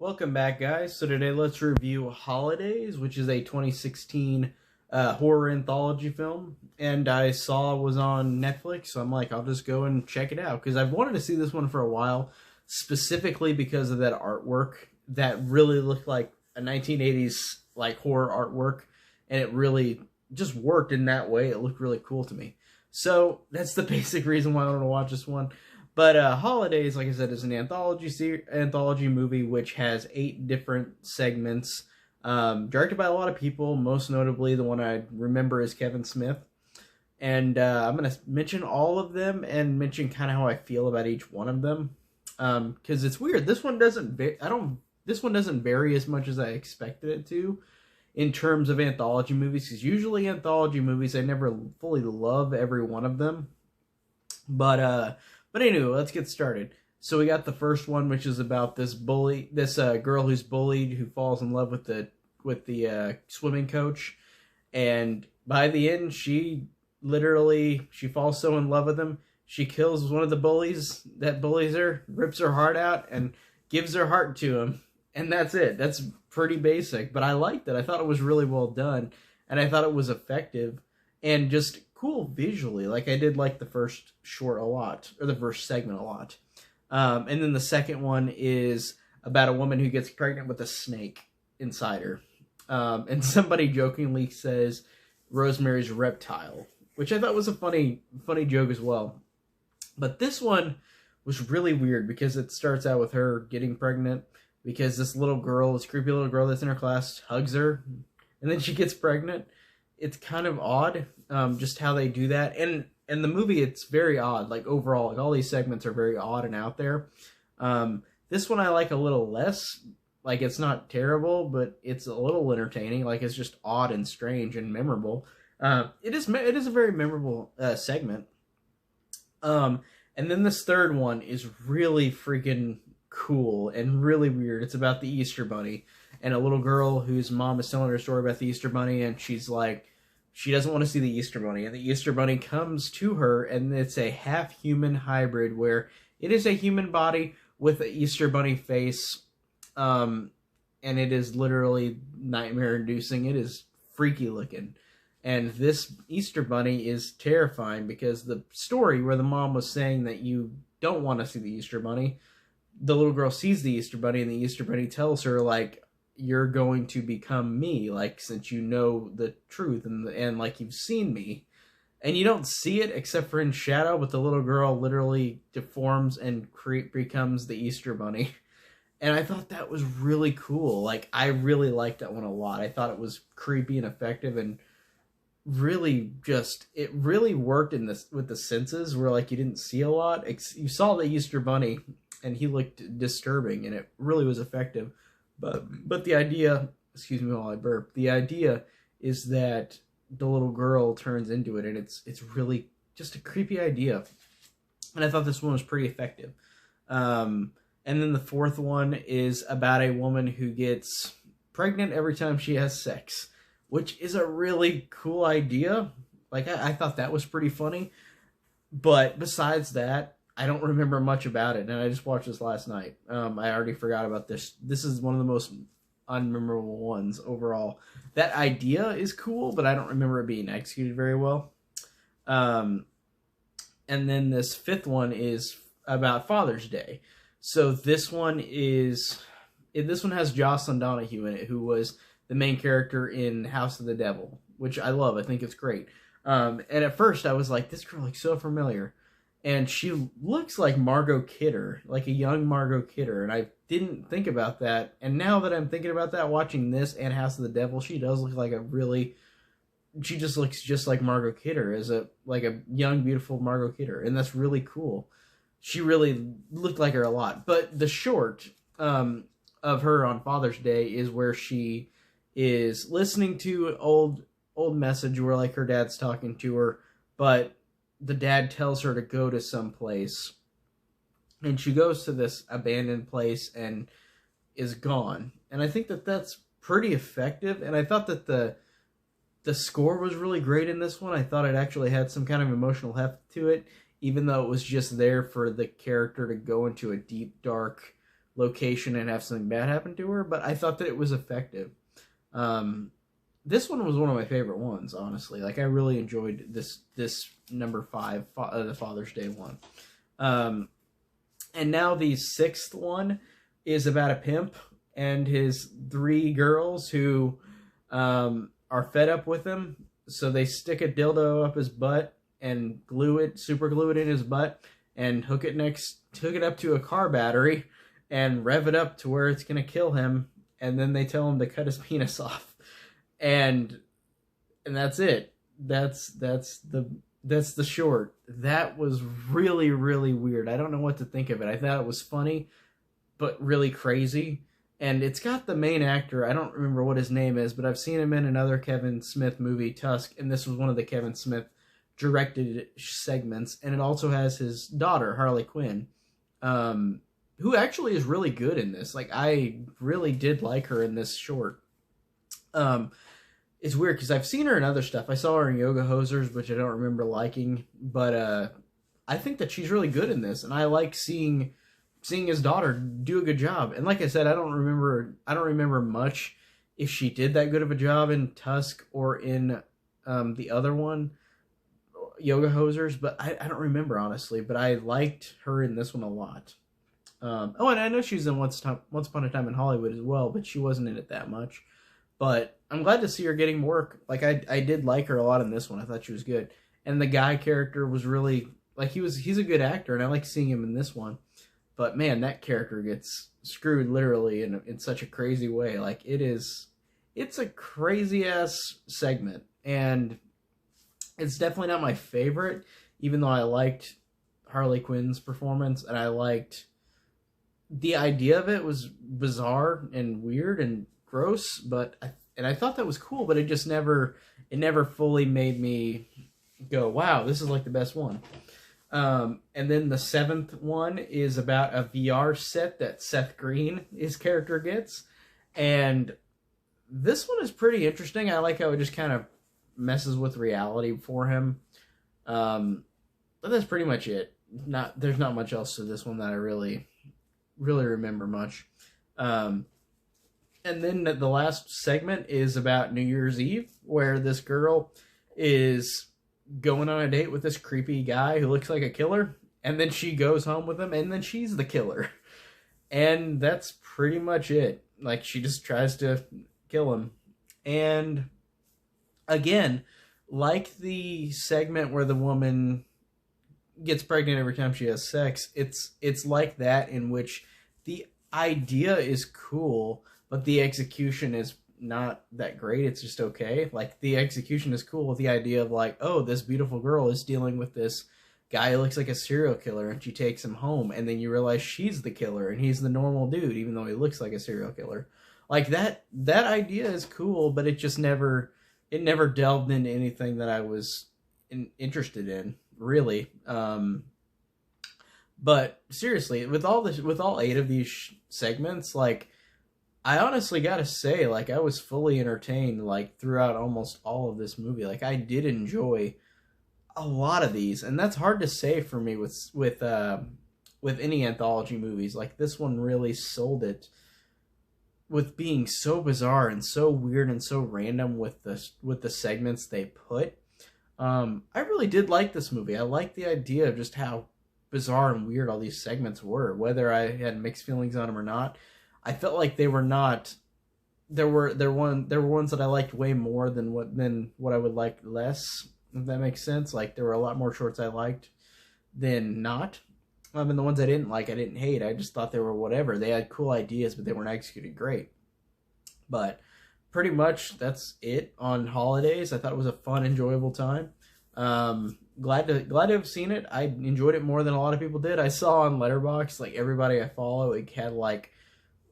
Welcome back, guys. So today let's review Holidays, which is a 2016 horror anthology film. And I saw it was on Netflix, so I'm like, I'll just go and check it out. Because I've wanted to see this one for a while, specifically because of that artwork that really looked like a 1980s like horror artwork. And it really just worked in that way. It looked really cool to me. So that's the basic reason why I want to watch this one. But Holidays, like I said, is an anthology movie which has 8 different segments, directed by a lot of people. Most notably, the one I remember is Kevin Smith. And I'm gonna mention all of them and mention kind of how I feel about each one of them, because it's weird. This one doesn't. This one doesn't vary as much as I expected it to, in terms of anthology movies. Because usually anthology movies, I never fully love every one of them, But anyway, let's get started. So we got the first one, which is about this girl who's bullied, who falls in love with the swimming coach, and by the end, she falls so in love with him, she kills one of the bullies that bullies her, rips her heart out, and gives her heart to him, and that's it. That's pretty basic, but I liked it. I thought it was really well done, and I thought it was effective, and just cool visually. Like, I did like the first short a lot, or the first segment a lot. And then the second one is about a woman who gets pregnant with a snake inside her. And somebody jokingly says Rosemary's Reptile, which I thought was a funny joke as well. But this one was really weird because it starts out with her getting pregnant because this creepy little girl that's in her class hugs her, and then she gets pregnant. It's kind of odd, just how they do that. And the movie, it's very odd. Like, overall, like, all these segments are very odd and out there. This one I like a little less. Like, it's not terrible, but it's a little entertaining. Like, it's just odd and strange and memorable. It is a very memorable segment. And then this third one is really freaking cool and really weird. It's about the Easter Bunny and a little girl whose mom is telling her a story about the Easter Bunny, and she's like, she doesn't want to see the Easter Bunny, and the Easter Bunny comes to her, and it's a half-human hybrid where it is a human body with an Easter Bunny face, and it is literally nightmare-inducing. It is freaky looking, and this Easter Bunny is terrifying because the story where the mom was saying that you don't want to see the Easter Bunny, the little girl sees the Easter Bunny, and the Easter Bunny tells her, like, you're going to become me, like, since you know the truth and like, you've seen me. And you don't see it except for in shadow, but the little girl literally deforms and becomes the Easter Bunny. And I thought that was really cool. Like, I really liked that one a lot. I thought it was creepy and effective, and really it really worked with the senses, where, like, you didn't see a lot. You saw the Easter Bunny and he looked disturbing, and it really was effective. But the idea, excuse me while I burp, the idea is that the little girl turns into it, and it's really just a creepy idea. And I thought this one was pretty effective. And then the fourth one is about a woman who gets pregnant every time she has sex, which is a really cool idea. Like, I thought that was pretty funny. But besides that, I don't remember much about it, and I just watched this last night. I already forgot about this. This is one of the most unmemorable ones overall. That idea is cool, but I don't remember it being executed very well. And then this fifth one is about Father's Day. So this one has Jocelyn Donahue in it, who was the main character in House of the Devil, which I love. I think it's great. And at first I was like, this girl looks so familiar. And she looks like Margot Kidder, like a young Margot Kidder, and I didn't think about that. And now that I'm thinking about that, watching this and House of the Devil, she does look like she just looks just like Margot Kidder, like a young, beautiful Margot Kidder, and that's really cool. She really looked like her a lot. But the short of her on Father's Day is where she is listening to an old message where, like, her dad's talking to her, but the dad tells her to go to some place, and she goes to this abandoned place and is gone. And I think that that's pretty effective, and I thought that the score was really great in this one. I thought it actually had some kind of emotional heft to it, even though it was just there for the character to go into a deep, dark location and have something bad happen to her, but I thought that it was effective. This one was one of my favorite ones, honestly. Like, I really enjoyed this number 5, the Father's Day one. And now the 6th one is about a pimp and his 3 girls who are fed up with him, so they stick a dildo up his butt and super glue it in his butt, and hook it up to a car battery and rev it up to where it's gonna kill him, and then they tell him to cut his penis off, and that's it. That's the short. That was really, really weird. I don't know what to think of it. I thought it was funny, but really crazy. And it's got the main actor, I don't remember what his name is, but I've seen him in another Kevin Smith movie, Tusk, and this was one of the Kevin Smith directed segments. And it also has his daughter, Harley Quinn, who actually is really good in this. Like, I really did like her in this short. It's weird because I've seen her in other stuff. I saw her in Yoga Hosers, which I don't remember liking, but I think that she's really good in this, and I like seeing his daughter do a good job. And like I said, I don't remember much if she did that good of a job in Tusk or in the other one, Yoga Hosers, but I don't remember, honestly. But I liked her in this one a lot. And I know she was in Once Upon a Time in Hollywood as well, but she wasn't in it that much. But I'm glad to see her getting work. Like, I did like her a lot in this one. I thought she was good. And the guy character was really, like, he's a good actor, and I like seeing him in this one. But man, that character gets screwed literally in such a crazy way. Like, it's a crazy ass segment, and it's definitely not my favorite, even though I liked Harley Quinn's performance, and I liked the idea of it was bizarre and weird and gross, but I thought that was cool, but it never fully made me go, wow, this is like the best one. And then the 7th one is about a VR set that Seth Green, his character, gets. And this one is pretty interesting. I like how it just kind of messes with reality for him. But that's pretty much it. There's not much else to this one that I really, really remember much. And then the last segment is about New Year's Eve, where this girl is going on a date with this creepy guy who looks like a killer, and then she goes home with him, and then she's the killer. And that's pretty much it. Like, she just tries to kill him. And again, like the segment where the woman gets pregnant every time she has sex, it's like that, in which the idea is cool, but the execution is not that great. It's just okay. Like, the execution is cool with the idea of, like, oh, this beautiful girl is dealing with this guy who looks like a serial killer, and she takes him home, and then you realize she's the killer and he's the normal dude, even though he looks like a serial killer. Like, that idea is cool, but it just never delved into anything that I was interested in, really. But seriously, with all 8 of these segments, like, I honestly gotta say, like, I was fully entertained, like, throughout almost all of this movie. Like, I did enjoy a lot of these, and that's hard to say for me with any anthology movies. Like, this one really sold it with being so bizarre and so weird and so random with the segments they put. I really did like this movie. I liked the idea of just how bizarre and weird all these segments were, whether I had mixed feelings on them or not. I felt like they were not. There were ones that I liked way more than what I would like less. If that makes sense. Like, there were a lot more shorts I liked than not. And the ones I didn't like, I didn't hate. I just thought they were whatever. They had cool ideas, but they weren't executed great. But pretty much that's it on Holidays. I thought it was a fun, enjoyable time. Glad to have seen it. I enjoyed it more than a lot of people did. I saw on Letterboxd, like, everybody I follow, it had like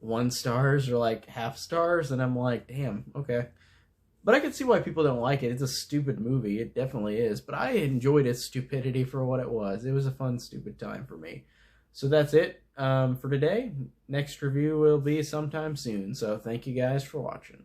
1 stars or like half stars, and I'm like, damn, okay. But I can see why people don't like it. It's a stupid movie. It definitely is. But I enjoyed its stupidity for what it was. It was a fun, stupid time for me. So that's it for today. Next review will be sometime soon. So thank you guys for watching.